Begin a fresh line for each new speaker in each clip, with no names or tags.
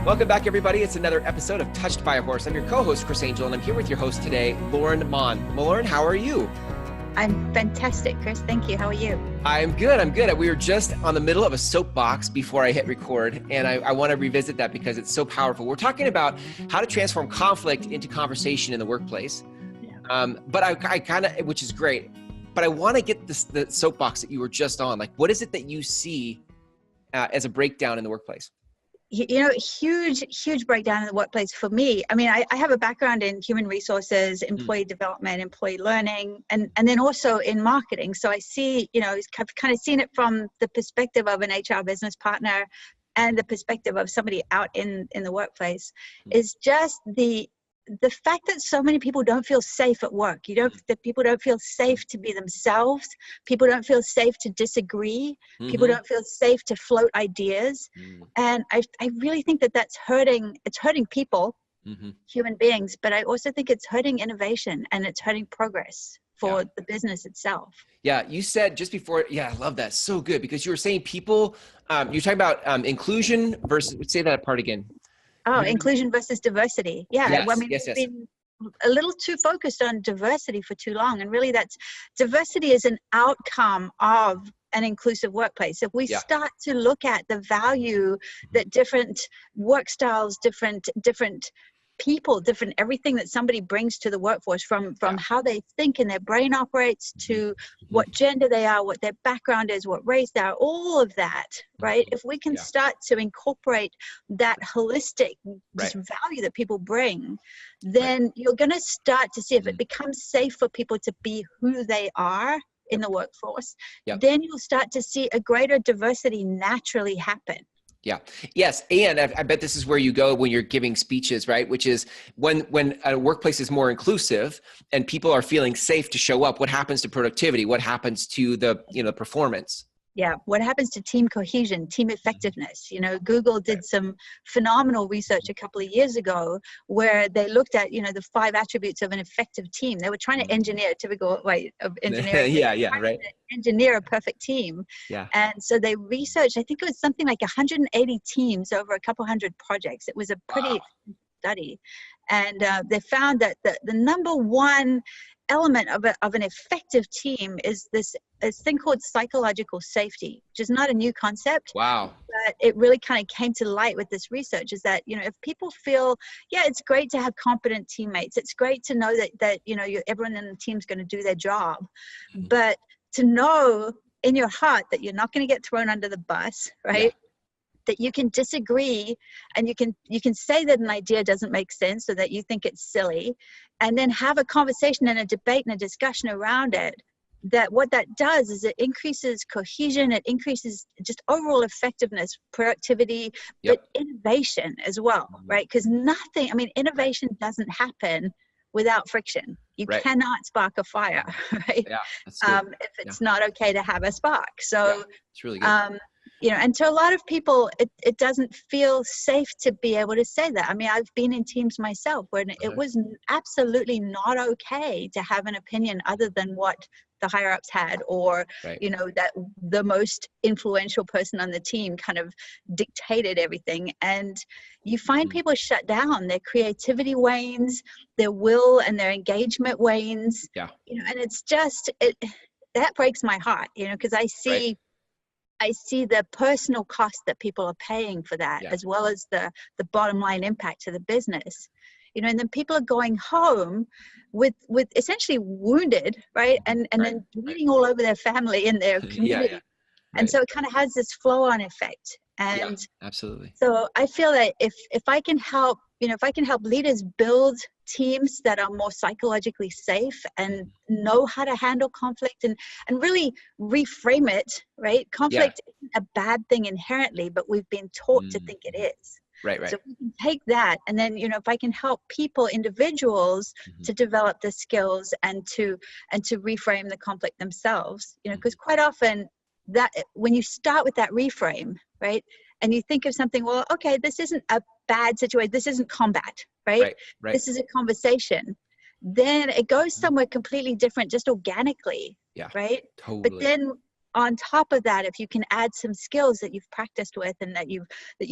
Welcome back, everybody. It's another episode of Touched by a Horse. I'm your co-host, Chris Angel, and I'm here with your host today, Lorrin Maughan. Lorrin, how are you?
I'm fantastic, Chris. Thank you. How are you?
I'm good. We were just on the middle of a soapbox before I hit record, and I want to revisit that because it's so powerful. We're talking about how to transform conflict into conversation in the workplace. Yeah. But I kind of, which is great, but I want to get the soapbox that you were just on. Like, what is it that you see as a breakdown in the workplace?
You know, huge breakdown in the workplace for me. I mean, I have a background in human resources, employee development, employee learning, and then also in marketing. So I see, I've kind of seen it from the perspective of an HR business partner and the perspective of somebody out in the workplace, is just the fact that so many people don't feel safe at work. That people don't feel safe to be themselves. People don't feel safe to disagree. People don't feel safe to float ideas. And I really think that that's hurting. It's hurting people, human beings, but I also think it's hurting innovation and it's hurting progress for the business itself.
Yeah, you said just before, I love that. So good, because you were saying people, you're talking about inclusion versus, say that part again.
Oh, inclusion versus diversity. Yeah.
Yes,
well, I mean,
yes.
we've been a little too focused on diversity for too long. And really diversity is an outcome of an inclusive workplace. If we start to look at the value that different work styles, different people, different everything that somebody brings to the workforce, from how they think and their brain operates to what gender they are, what their background is, what race they are, all of that, right? If we can start to incorporate that holistic just value that people bring, then you're going to start to see, if it becomes safe for people to be who they are in the workforce, then you'll start to see a greater diversity naturally happen.
Yeah. Yes. And I bet this is where you go when you're giving speeches, right? Which is when a workplace is more inclusive and people are feeling safe to show up, what happens to productivity? What happens to the, performance?
Yeah. What happens to team cohesion, team effectiveness? Google did some phenomenal research a couple of years ago where they looked at, the 5 attributes of an effective team. They were trying to engineer a typical way of engineering.
Right.
Engineer a perfect team. Yeah. And so they researched, I think it was something like 180 teams over a couple hundred projects. It was a pretty study. And they found that the number one element of an effective team is this thing called psychological safety, which is not a new concept.
Wow.
But it really kind of came to light with this research, is that, if people feel, it's great to have competent teammates. It's great to know that everyone in the team's going to do their job. But to know in your heart that you're not going to get thrown under the bus, right? Yeah. That you can disagree and you can say that an idea doesn't make sense or that you think it's silly, and then have a conversation and a debate and a discussion around it. That what that does is it increases cohesion, it increases just overall effectiveness, productivity, but innovation as well, right? Because innovation doesn't happen without friction. You cannot spark a fire, right? Yeah, that's good. If it's not okay to have a spark. So
it's really good.
And to a lot of people, it doesn't feel safe to be able to say that. I mean, I've been in teams myself where it was absolutely not okay to have an opinion other than what the higher ups had, or, that the most influential person on the team kind of dictated everything. And you find people shut down, their creativity wanes, their will and their engagement wanes. Yeah. And it's just, that breaks my heart, because I see the personal cost that people are paying for that, as well as the bottom line impact to the business. And then people are going home with essentially wounded, right? And then bleeding all over their family and their community. And so it kind of has this flow-on effect. And
absolutely.
So I feel that if I can help, if I can help leaders build teams that are more psychologically safe and know how to handle conflict and really reframe it, right? Conflict isn't a bad thing inherently, but we've been taught to think it is.
Right.
So we can take that, and then, if I can help people, individuals, to develop the skills and to reframe the conflict themselves, because quite often that when you start with that reframe, right, and you think of something, well, okay, this isn't a bad situation, this isn't combat, right? This is a conversation. then it goes somewhere completely different, just organically.
Yeah,
right?
totally.
But then on top of that, if you can add some skills that you've practiced with and that you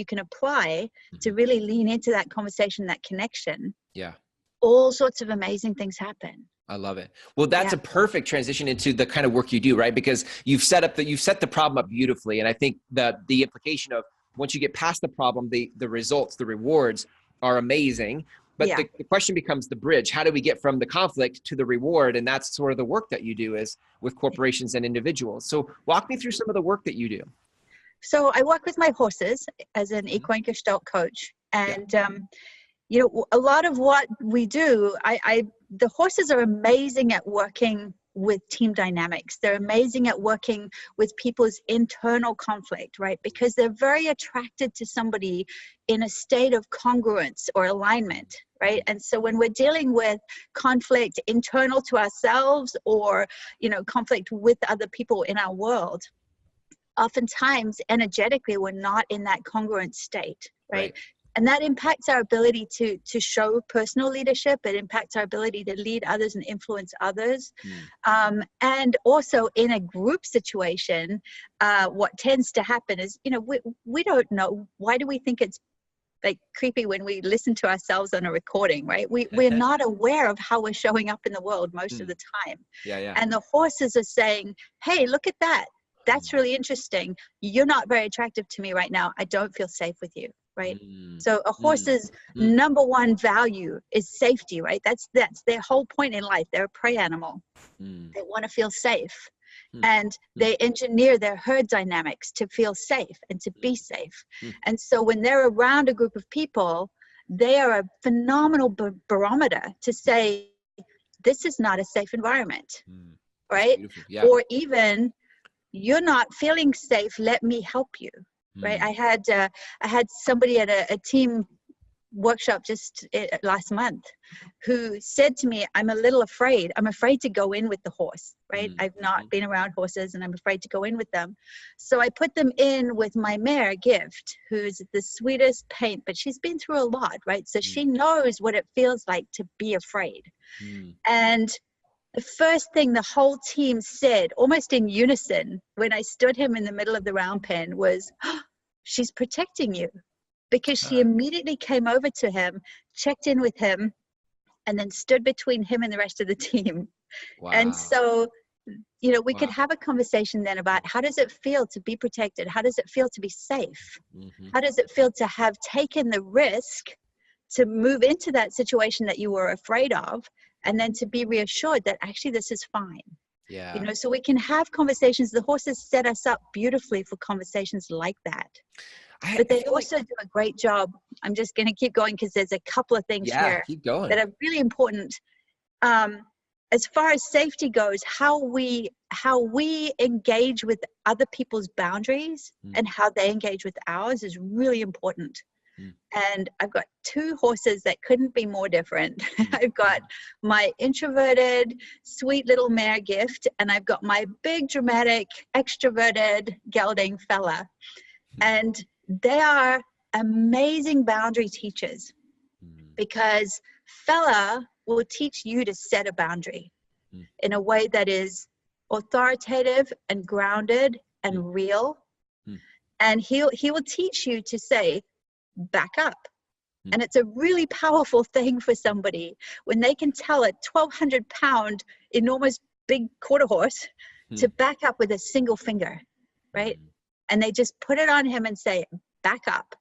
can apply to really lean into that conversation, that connection,
yeah,
all sorts of amazing things happen.
I love it. Well, that's a perfect transition into the kind of work you do, right? Because you've set the problem up beautifully. And I think that the implication of once you get past the problem, the results, the rewards are amazing. But the question becomes the bridge. How do we get from the conflict to the reward? And that's sort of the work that you do is with corporations and individuals. So walk me through some of the work that you do.
So I work with my horses as an equine Gestalt coach. And, you know, a lot of what we do, the horses are amazing at working with team dynamics. They're amazing at working with people's internal conflict, right? Because they're very attracted to somebody in a state of congruence or alignment, right? And so when we're dealing with conflict internal to ourselves or, you know, conflict with other people in our world, oftentimes energetically we're not in that congruent state, right? And that impacts our ability to show personal leadership. It impacts our ability to lead others and influence others. And also in a group situation, what tends to happen is, you know, we don't know. Why do we think it's like creepy when we listen to ourselves on a recording, right? We're not aware of how we're showing up in the world most of the time. And the horses are saying, hey, look at that. That's really interesting. You're not very attractive to me right now. I don't feel safe with you. Right. So a horse's number one value is safety, right? That's their whole point in life. They're a prey animal. They want to feel safe. And they engineer their herd dynamics to feel safe and to be safe. And so when they're around a group of people, they are a phenomenal barometer to say, this is not a safe environment. Right. Or even, you're not feeling safe. Let me help you. Right. I had somebody at a team workshop just last month who said to me, I'm a little afraid. I'm afraid to go in with the horse. Right. I've not been around horses and I'm afraid to go in with them. So I put them in with my mare, Gift, who's the sweetest paint, but she's been through a lot. Right. So she knows what it feels like to be afraid. And the first thing the whole team said, almost in unison, when I stood him in the middle of the round pen was, oh, she's protecting you. Because she immediately came over to him, checked in with him, and then stood between him and the rest of the team. Wow. And so, you know, we could have a conversation then about how does it feel to be protected? How does it feel to be safe? How does it feel to have taken the risk to move into that situation that you were afraid of? And then to be reassured that actually this is fine. Yeah. You know, so we can have conversations. The horses set us up beautifully for conversations like that. But they also do a great job. I'm just going to keep going because there's a couple of things here that are really important. As far as safety goes, how we engage with other people's boundaries and how they engage with ours is really important. And I've got two horses that couldn't be more different. I've got my introverted, sweet little mare, Gift, and I've got my big, dramatic, extroverted gelding fella. And they are amazing boundary teachers because fella will teach you to set a boundary in a way that is authoritative and grounded and real. And he will teach you to say, back up. And it's a really powerful thing for somebody when they can tell a 1,200-pound enormous big quarter horse to back up with a single finger, right? And they just put it on him and say, back up.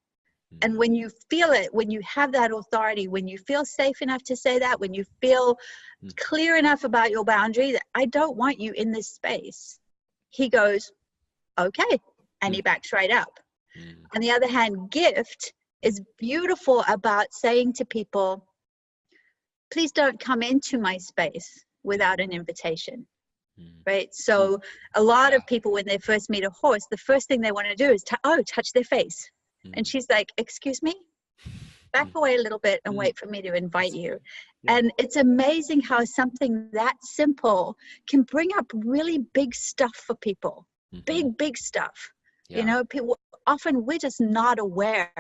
And when you feel it, when you have that authority, when you feel safe enough to say that, when you feel clear enough about your boundary that I don't want you in this space, he goes, okay. And he backs right up. On the other hand, Gift is beautiful about saying to people, please don't come into my space without an invitation. Right. So a lot of people, when they first meet a horse, the first thing they want to do is touch their face. And she's like, excuse me, back away a little bit and wait for me to invite you. And it's amazing how something that simple can bring up really big stuff for people. Big stuff. You know, people often, we're just not aware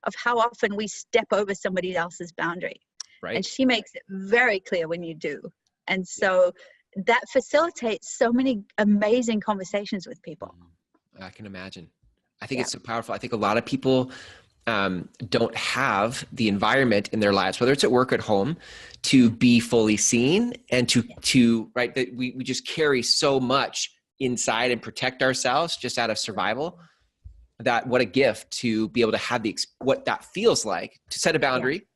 of how often we step over somebody else's boundary.
Right.
And she makes it very clear when you do. And so that facilitates so many amazing conversations with people.
I can imagine. I think it's so powerful. I think a lot of people don't have the environment in their lives, whether it's at work or at home, to be fully seen and to right, that we just carry so much inside and protect ourselves just out of survival. That what a gift to be able to have what that feels like, to set a boundary,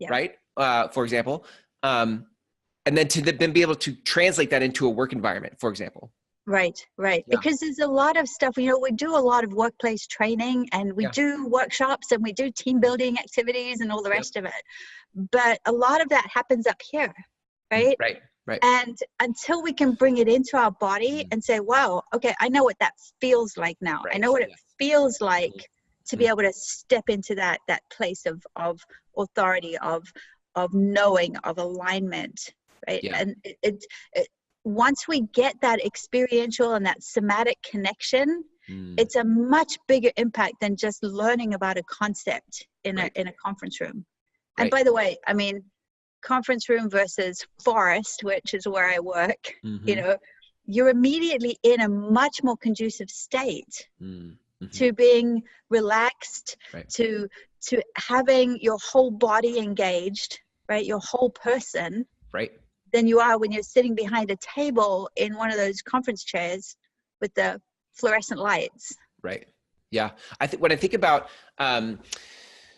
right? For example, and then to then be able to translate that into a work environment, for example.
Right. Because there's a lot of stuff, we do a lot of workplace training, and we do workshops, and we do team building activities and all the rest of it. But a lot of that happens up here, right?
Right.
And until we can bring it into our body and say, wow, okay, I know what that feels like now. I know what it feels like to be able to step into that place of authority, of knowing, of alignment, right? And it once we get that experiential and that somatic connection, it's a much bigger impact than just learning about a concept in a conference room. And by the way, I mean, conference room versus forest, which is where I work, you're immediately in a much more conducive state to being relaxed, to having your whole body engaged, right? Your whole person.
Right.
Than you are when you're sitting behind a table in one of those conference chairs with the fluorescent lights.
Right. Yeah. When I think about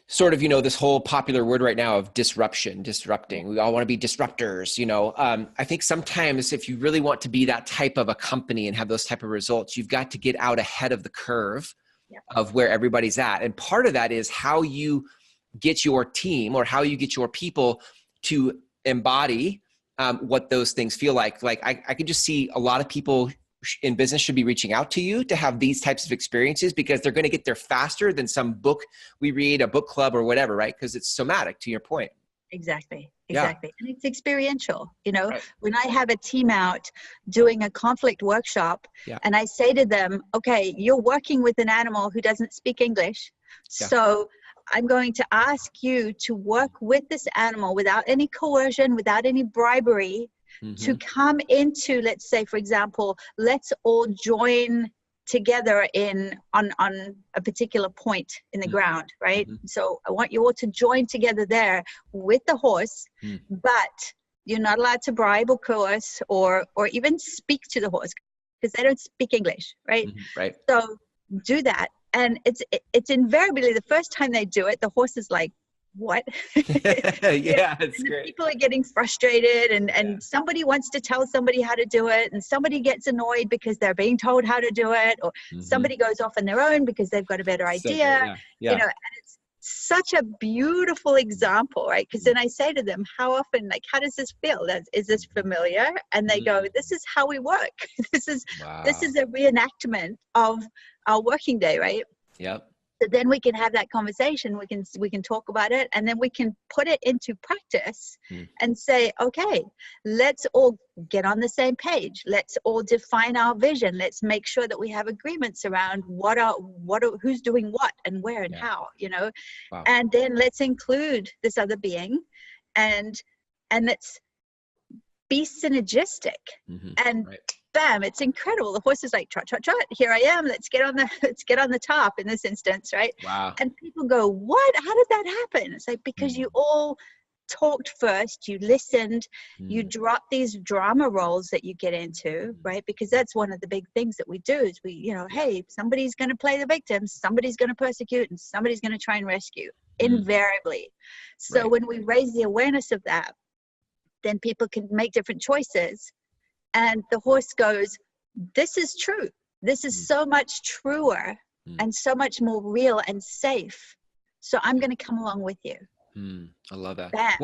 sort of, this whole popular word right now of disrupting, we all want to be disruptors, I think sometimes if you really want to be that type of a company and have those type of results, you've got to get out ahead of the curve of where everybody's at. And part of that is how you get your team or how you get your people to embody what those things feel like. Like I can just see a lot of people in business should be reaching out to you to have these types of experiences, because they're going to get there faster than some book we read, a book club or whatever, right? Because it's somatic, to your point.
Exactly. And it's experiential. When I have a team out doing a conflict workshop and I say to them, okay, you're working with an animal who doesn't speak English. So I'm going to ask you to work with this animal without any coercion, without any bribery, to come into, let's say, for example, let's all join together on a particular point in the ground, right? So I want you all to join together there with the horse, but you're not allowed to bribe or coerce or even speak to the horse because they don't speak English, right?
Right.
So do that. And it's invariably the first time they do it, the horse is like, what?
It's great.
People are getting frustrated and somebody wants to tell somebody how to do it, and somebody gets annoyed because they're being told how to do it, or somebody goes off on their own because they've got a better idea. And it's such a beautiful example, right? Because then I say to them, how often, like, how does this feel? Is this familiar? And they go, this is how we work. This is a reenactment of our working day, right?
Yep.
So then we can have that conversation. We can talk about it, and then we can put it into practice and say, okay, let's all get on the same page. Let's all define our vision. Let's make sure that we have agreements around who's doing what and where and how,
Wow.
And then let's include this other being, and let's be synergistic. And bam, it's incredible. The horse is like, trot, trot, trot, here I am. Let's get on the top in this instance, right?
Wow.
And people go, what? How did that happen? It's like, because you all talked first, you listened, you drop these drama roles that you get into, right? Because that's one of the big things that we do is we, hey, somebody's going to play the victim, somebody's going to persecute, and somebody's going to try and rescue, invariably. So when we raise the awareness of that, then people can make different choices. And the horse goes, this is true. This is so much truer and so much more real and safe. So I'm going to come along with you.
I love that.
Bam.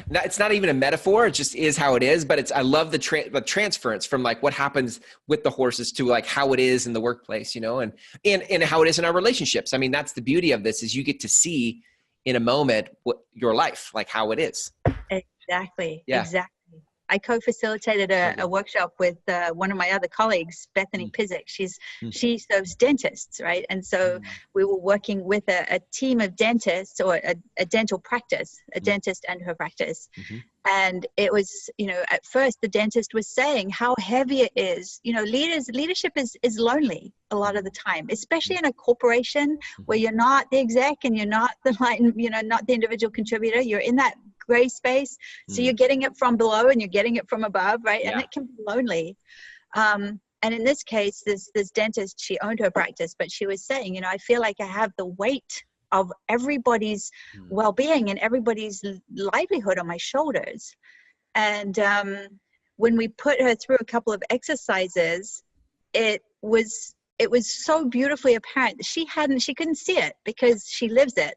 It's not even a metaphor. It just is how it is. But I love the transference from like what happens with the horses to like how it is in the workplace, and how it is in our relationships. I mean, that's the beauty of this is you get to see in a moment what your life, like how it is.
Exactly.
Yeah.
Exactly. I co-facilitated a workshop with one of my other colleagues, Bethany Pizik. She serves dentists, right? And so we were working with a team of dentists, or a dental practice, a dentist and her practice. And it was, at first the dentist was saying how heavy it is. Leadership is lonely a lot of the time, especially in a corporation where you're not the exec and you're not the not the individual contributor. You're in that gray space. So you're getting it from below and you're getting it from above, right? And it can be lonely. And in this case, this dentist, she owned her practice, but she was saying, I feel like I have the weight of everybody's well-being and everybody's livelihood on my shoulders. And when we put her through a couple of exercises, it was so beautifully apparent that she couldn't see it because she lives it.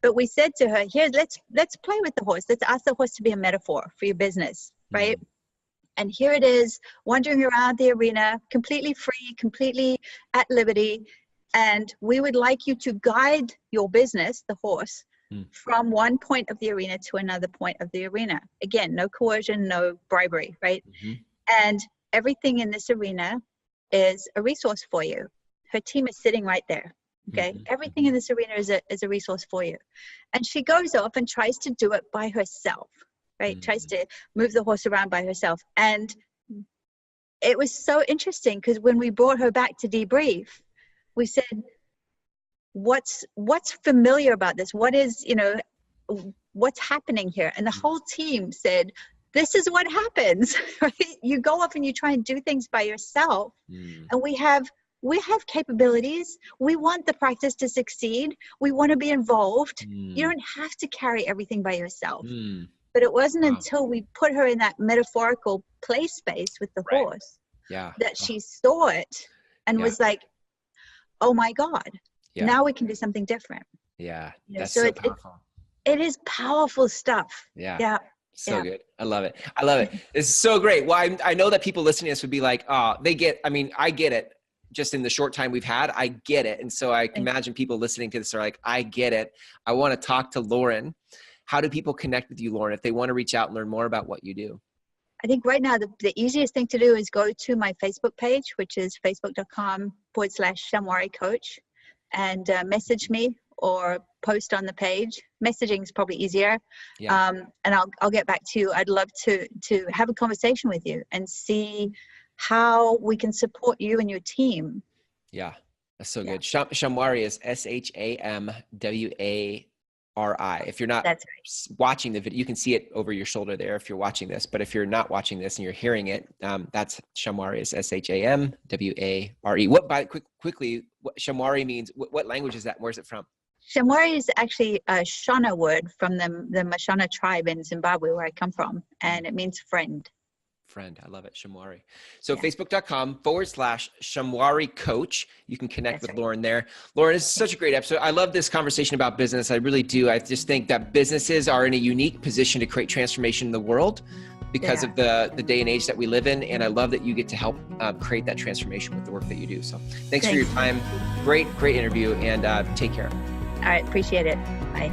But we said to her, here, let's play with the horse. Let's ask the horse to be a metaphor for your business, right? And here it is, wandering around the arena, completely free, completely at liberty. And we would like you to guide your business, the horse, from one point of the arena to another point of the arena. Again, no coercion, no bribery, right? And everything in this arena is a resource for you. Her team is sitting right there. Okay. Everything in this arena is a resource for you. And she goes off and tries to do it by herself, right? Tries to move the horse around by herself. And it was so interesting because when we brought her back to debrief, we said, what's familiar about this? What is, what's happening here? And the whole team said, this is what happens, right? You go off and you try and do things by yourself. And we have capabilities. We want the practice to succeed. We want to be involved. You don't have to carry everything by yourself. But it wasn't until we put her in that metaphorical play space with the horse that she saw it and was like, oh my God, now we can do something different.
That's so powerful.
It is powerful stuff.
So good. I love it. It's so great. Well, I know that people listening to this would be like, I get it. Just in the short time we've had, I get it. And so I can imagine people listening to this are like, I get it. I want to talk to Lorrin. How do people connect with you, Lorrin, if they want to reach out and learn more about what you do?
I think right now the easiest thing to do is go to my Facebook page, which is facebook.com/Shamwari Coach, and message me or post on the page. Messaging is probably easier. And I'll get back to you. I'd love to have a conversation with you and see how we can support you and your team.
That's so good. Shamwari is SHAMWARI. If you're not watching the video, you can see it over your shoulder there if you're watching this. But if you're not watching this and you're hearing it, that's Shamwari is SHAMWARE. Quickly, what Shamwari means, what language is that? Where's it from?
Shamwari is actually a Shona word from the Mashona tribe in Zimbabwe, where I come from. And it means friend.
I love it. Shamwari. So facebook.com/Shamwari Coach. You can connect with Lorrin there. Lorrin, it's such a great episode. I love this conversation about business. I really do. I just think that businesses are in a unique position to create transformation in the world because of the day and age that we live in. And I love that you get to help create that transformation with the work that you do. So thanks for your time. Great interview, and take care.
All right. Appreciate it. Bye.